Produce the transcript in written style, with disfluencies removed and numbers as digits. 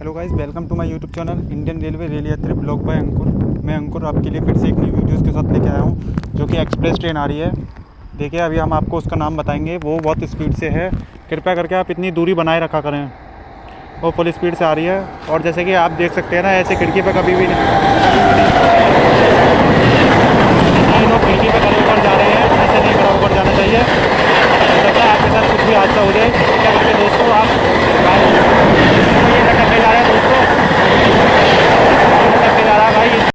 Hello guys, welcome to my YouTube channel Indian railway rail Yatri blog by Ankur. मैं अंकुर आपके लिए फिर से एक नई वीडियोस के साथ लेके आया हूँ, जो कि एक्सप्रेस ट्रेन आ रही है। देखिए, अभी हम आपको उसका नाम बताएंगे। वो बहुत स्पीड से है, कृपया करके आप इतनी दूरी बनाए रखा करें। वो फुल स्पीड से आ रही है और जैसे कि आप देख सकते हैं ना, ऐसे खिड़की पर कभी भी नहीं लोग खिड़की पर खड़े होकर जा रहे हैं। ऐसे नहीं खड़ा होकर जाना चाहिए, हो सकता है आपके साथ कुछ भी हादसा हो जाए। क्या करके दोस्तों, आप